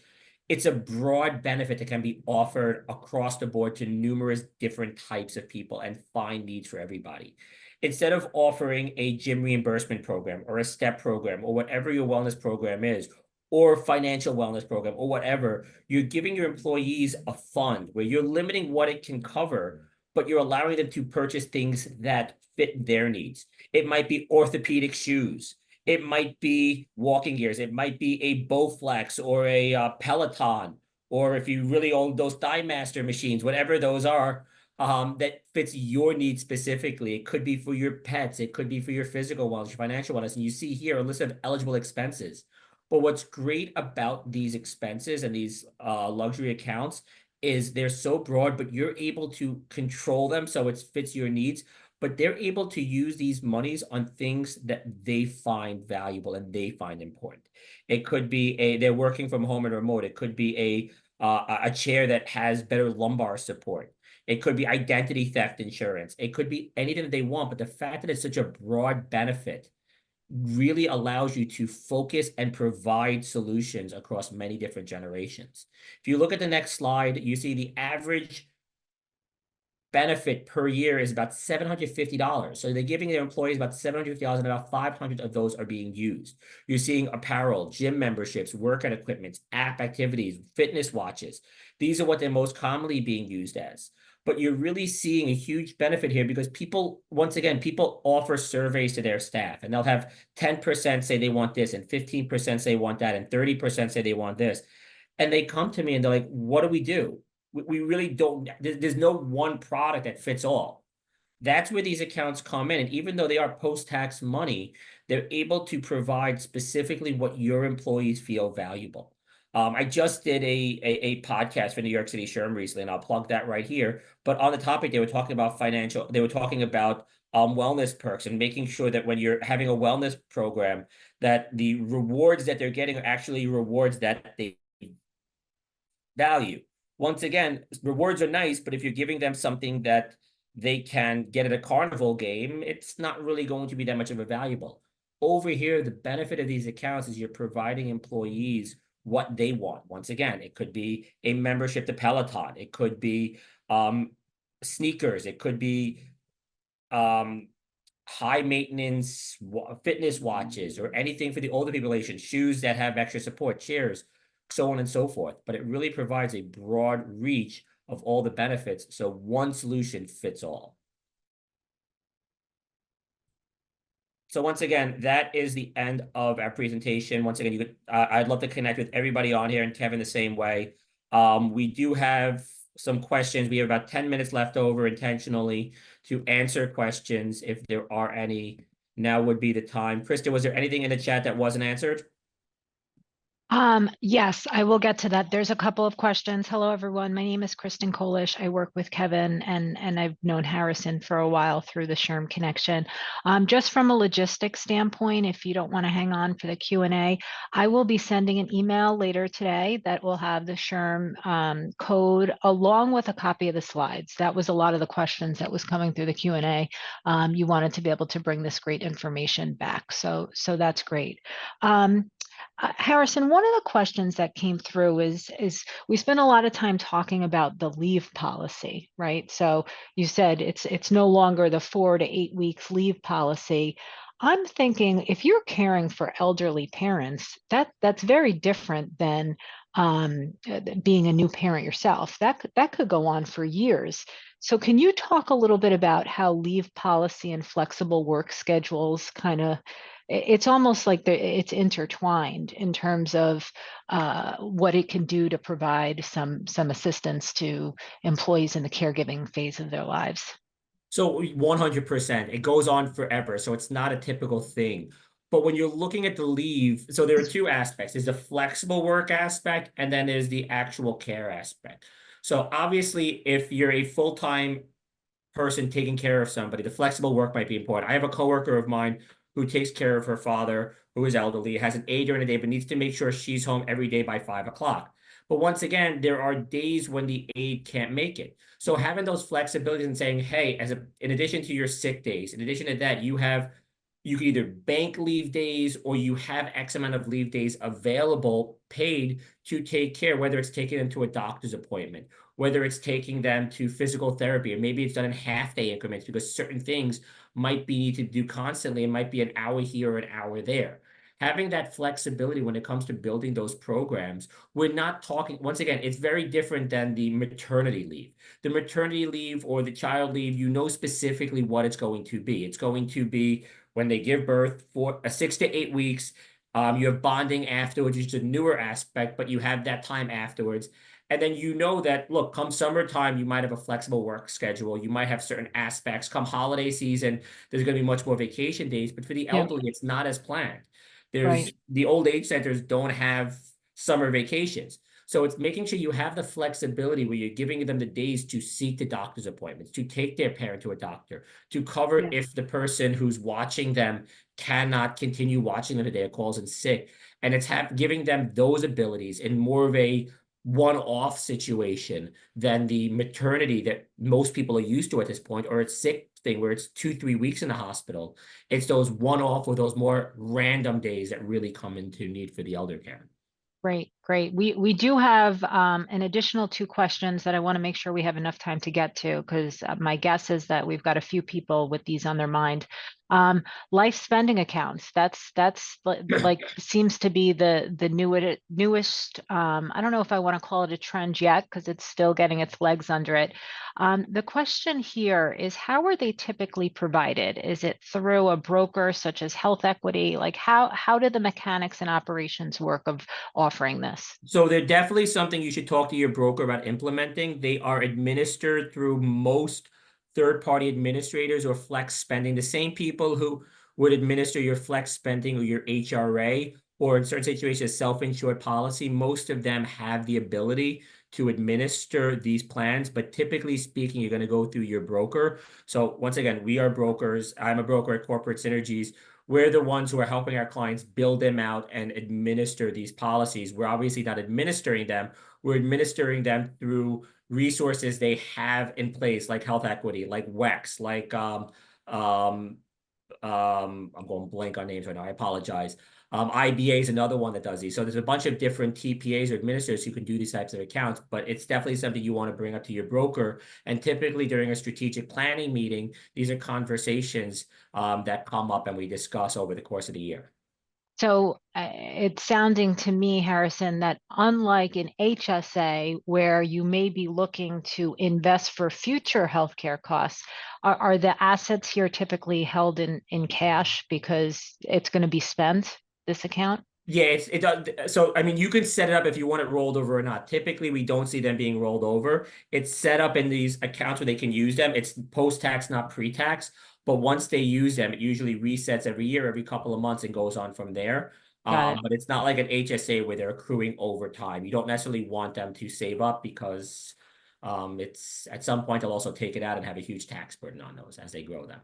It's a broad benefit that can be offered across the board to numerous different types of people and find needs for everybody. Instead of offering a gym reimbursement program or a step program or whatever your wellness program is, or financial wellness program or whatever, you're giving your employees a fund where you're limiting what it can cover, but you're allowing them to purchase things that fit their needs. It might be orthopedic shoes. It might be walking gears. It might be a Bowflex or a Peloton, or if you really own those ThighMaster machines, whatever those are, that fits your needs specifically. It could be for your pets. It could be for your physical wellness, your financial wellness. And you see here a list of eligible expenses. But what's great about these expenses and these luxury accounts is they're so broad, but you're able to control them so it fits your needs. But they're able to use these monies on things that they find valuable and they find important. It could be they're working from home and remote. It could be a chair that has better lumbar support. It could be identity theft insurance. It could be anything that they want. But the fact that it's such a broad benefit really allows you to focus and provide solutions across many different generations. If you look at the next slide, you see the average benefit per year is about $750. So they're giving their employees about $750 and about 500 of those are being used. You're seeing apparel, gym memberships, workout equipment, app activities, fitness watches. These are what they're most commonly being used as. But you're really seeing a huge benefit here because people, once again, people offer surveys to their staff and they'll have 10% say they want this and 15% say they want that and 30% say they want this. And they come to me and they're like, what do we do? We really don't, there's no one product that fits all. That's where these accounts come in. And even though they are post-tax money, they're able to provide specifically what your employees feel valuable. I just did a podcast for New York City SHRM recently, and I'll plug that right here. But on the topic, they were talking about they were talking about wellness perks and making sure that when you're having a wellness program, that the rewards that they're getting are actually rewards that they value. Once again, rewards are nice, but if you're giving them something that they can get at a carnival game, it's not really going to be that much of a valuable. Over here, the benefit of these accounts is you're providing employees what they want. Once again, it could be a membership to Peloton. It could be sneakers. It could be high maintenance fitness watches or anything for the older population, shoes that have extra support, chairs, so on and so forth. But it really provides a broad reach of all the benefits, so one solution fits all. So once again, that is the end of our presentation. Once again, you could, I'd love to connect with everybody on here, and Kevin the same way. We do have some questions. We have about 10 minutes left over intentionally to answer questions if there are any. Now would be the time. Krista, was there anything in the chat that wasn't answered? Yes, I will get to that. There's a couple of questions. Hello, everyone. My name is Kristen Kolish. I work with Kevin and I've known Harrison for a while through the SHRM connection. Just from a logistics standpoint, if you don't want to hang on for the Q&A, I will be sending an email later today that will have the SHRM code along with a copy of the slides. That was a lot of the questions that was coming through the Q&A. You wanted to be able to bring this great information back. So that's great. Harrison, one of the questions that came through is we spent a lot of time talking about the leave policy, right? So you said it's no longer the 4 to 8 weeks leave policy. I'm thinking if you're caring for elderly parents, that's very different than being a new parent yourself. That could go on for years. So can you talk a little bit about how leave policy and flexible work schedules kind of, it's almost like it's intertwined in terms of what it can do to provide some assistance to employees in the caregiving phase of their lives? So 100%, it goes on forever. So it's not a typical thing. But when you're looking at the leave, so there are two aspects. There's the flexible work aspect, and then there's the actual care aspect. So obviously, if you're a full-time person taking care of somebody, the flexible work might be important. I have a coworker of mine who takes care of her father, who is elderly, has an aide during the day, but needs to make sure she's home every day by 5 o'clock. But once again, there are days when the aide can't make it. So having those flexibilities and saying, hey, in addition to your sick days, in addition to that, you have you can either bank leave days or you have X amount of leave days available paid to take care, whether it's taking them to a doctor's appointment, whether it's taking them to physical therapy, or maybe it's done in half-day increments because certain things might be need to do constantly. It might be an hour here or an hour there. Having that flexibility when it comes to building those programs, we're not talking, once again, it's very different than the maternity leave. The maternity leave or the child leave, you know specifically what it's going to be. It's going to be when they give birth for 6 to 8 weeks. You have bonding afterwards, which is a newer aspect, but you have that time afterwards. And then you know that, look, come summertime, you might have a flexible work schedule. You might have certain aspects. Come holiday season, there's going to be much more vacation days. But for the Yeah. elderly, it's not as planned. There's Right. the old age centers don't have summer vacations. So it's making sure you have the flexibility where you're giving them the days to seek the doctor's appointments, to take their parent to a doctor, to cover Yeah. if the person who's watching them cannot continue watching them today or calls in sick. And it's giving them those abilities in more of a one-off situation than the maternity that most people are used to at this point, or it's sick thing where it's 2-3 weeks in the hospital. It's those one-off or those more random days that really come into need for the elder care. Great, great. We do have an additional 2 questions that I want to make sure we have enough time to get to, because my guess is that we've got a few people with these on their mind. Life spending accounts, that's like seems to be the newest, I don't know if I want to call it a trend yet, because it's still getting its legs under it. The question here is, how are they typically provided? Is it through a broker such as Health Equity? Like how do the mechanics and operations work of offering this? So they're definitely something you should talk to your broker about implementing. They are administered through most third-party administrators or flex spending, the same people who would administer your flex spending or your HRA, or in certain situations, self-insured policy. Most of them have the ability to administer these plans, but typically speaking, you're going to go through your broker. So once again, we are brokers. I'm a broker at Corporate Synergies. We're the ones who are helping our clients build them out and administer these policies. We're obviously not administering them. We're administering them through resources they have in place, like Health Equity, like WEX, like I'm going blank on names right now. I apologize. IBA is another one that does these. So there's a bunch of different TPAs or administrators who can do these types of accounts, but it's definitely something you want to bring up to your broker. And typically during a strategic planning meeting, these are conversations that come up and we discuss over the course of the year. So it's sounding to me, Harrison, that unlike an HSA where you may be looking to invest for future healthcare costs, are the assets here typically held in cash because it's going to be spent, this account? Yeah, it does. So, I mean, you can set it up if you want it rolled over or not. Typically, we don't see them being rolled over. It's set up in these accounts where they can use them. It's post-tax, not pre-tax. But once they use them, it usually resets every year, every couple of months, and goes on from there. Got it. But it's not like an HSA where they're accruing over time. You don't necessarily want them to save up because it's at some point they'll also take it out and have a huge tax burden on those as they grow them.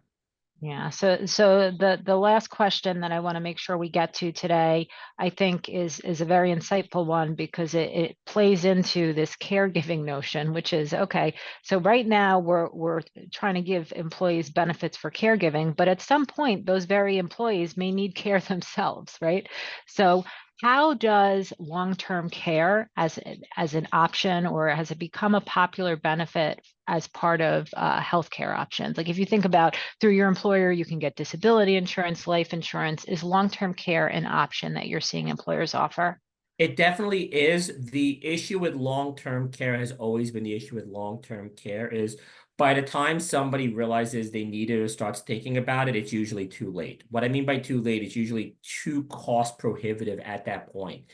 Yeah, so the last question that I want to make sure we get to today, I think is a very insightful one, because it plays into this caregiving notion, which is, okay, so right now we're trying to give employees benefits for caregiving, but at some point those very employees may need care themselves, right? So how does long-term care as an option, or has it become a popular benefit as part of healthcare options? Like if you think about through your employer, you can get disability insurance, life insurance. Is long-term care an option that you're seeing employers offer? It definitely is. The issue with long-term care has always been the issue with long-term care is by the time somebody realizes they need it or starts thinking about it, it's usually too late. What I mean by too late, it's usually too cost prohibitive at that point.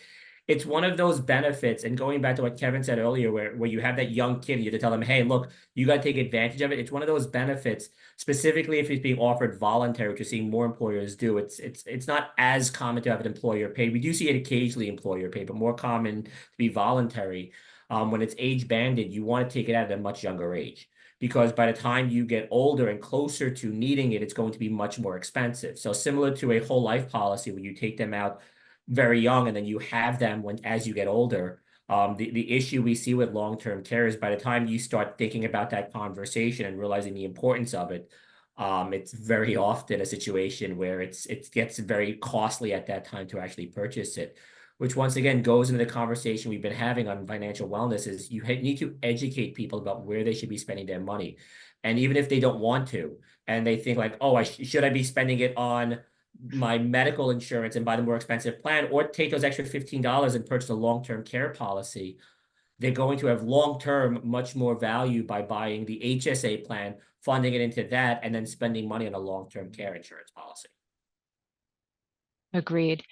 It's one of those benefits, and going back to what Kevin said earlier, where you have that young kid, you have to tell them, hey, look, you got to take advantage of it. It's one of those benefits, specifically if it's being offered voluntary, which you're seeing more employers do. It's not as common to have an employer pay. We do see it occasionally employer pay, but more common to be voluntary. When it's age banded, you want to take it out at a much younger age, because by the time you get older and closer to needing it, it's going to be much more expensive. So similar to a whole life policy where you take them out very young and then you have them as you get older. The issue we see with long-term care is by the time you start thinking about that conversation and realizing the importance of it, It's very often a situation where it gets very costly at that time to actually purchase it, which once again goes into the conversation we've been having on financial wellness is you need to educate people about where they should be spending their money. And even if they don't want to, and they think like, oh, should I be spending it on my medical insurance and buy the more expensive plan, or take those extra $15 and purchase a long-term care policy, they're going to have long-term much more value by buying the HSA plan, funding it into that, and then spending money on a long-term care insurance policy. Agreed.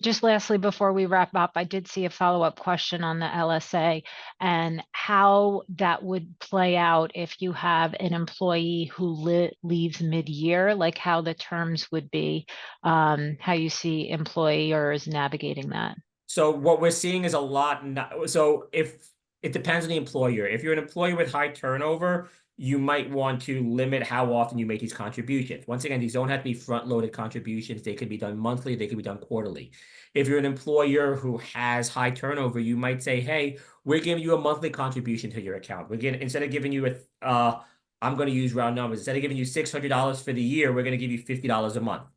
Just lastly, before we wrap up, I did see a follow-up question on the LSA and how that would play out if you have an employee who leaves mid-year, like how the terms would be, how you see employers navigating that. So what we're seeing is a lot. So if it depends on the employer. If you're an employer with high turnover, you might want to limit how often you make these contributions. Once again, these don't have to be front-loaded contributions. They could be done monthly. They could be done quarterly. If you're an employer who has high turnover, you might say, hey, we're giving you a monthly contribution to your account. Instead of giving you I'm going to use round numbers. Instead of giving you $600 for the year, we're going to give you $50 a month.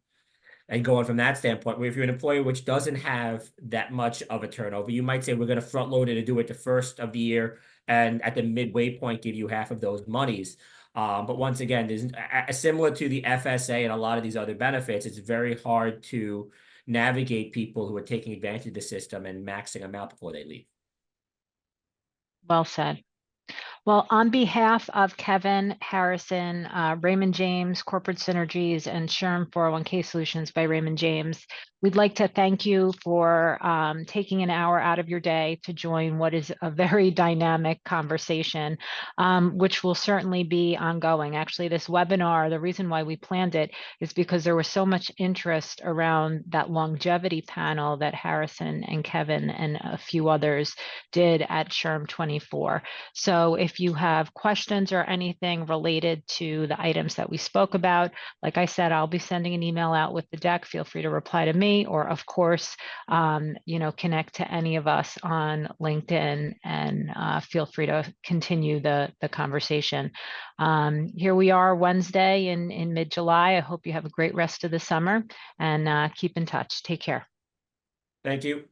And going from that standpoint, where if you're an employer which doesn't have that much of a turnover, you might say we're going to front load it and do it the first of the year, and at the midway point give you half of those monies. But once again, there's similar to the FSA and a lot of these other benefits, it's very hard to navigate people who are taking advantage of the system and maxing them out before they leave. Well said. Well, on behalf of Kevin, Harrison, Raymond James, Corporate Synergies, and SHRM 401k Solutions by Raymond James, we'd like to thank you for taking an hour out of your day to join what is a very dynamic conversation, which will certainly be ongoing. Actually, this webinar, the reason why we planned it is because there was so much interest around that longevity panel that Harrison and Kevin and a few others did at SHRM 24. So if you have questions or anything related to the items that we spoke about, like I said, I'll be sending an email out with the deck. Feel free to reply to me, or of course, connect to any of us on LinkedIn, and feel free to continue the conversation. Here we are Wednesday in mid-July. I hope you have a great rest of the summer, and keep in touch. Take care. Thank you.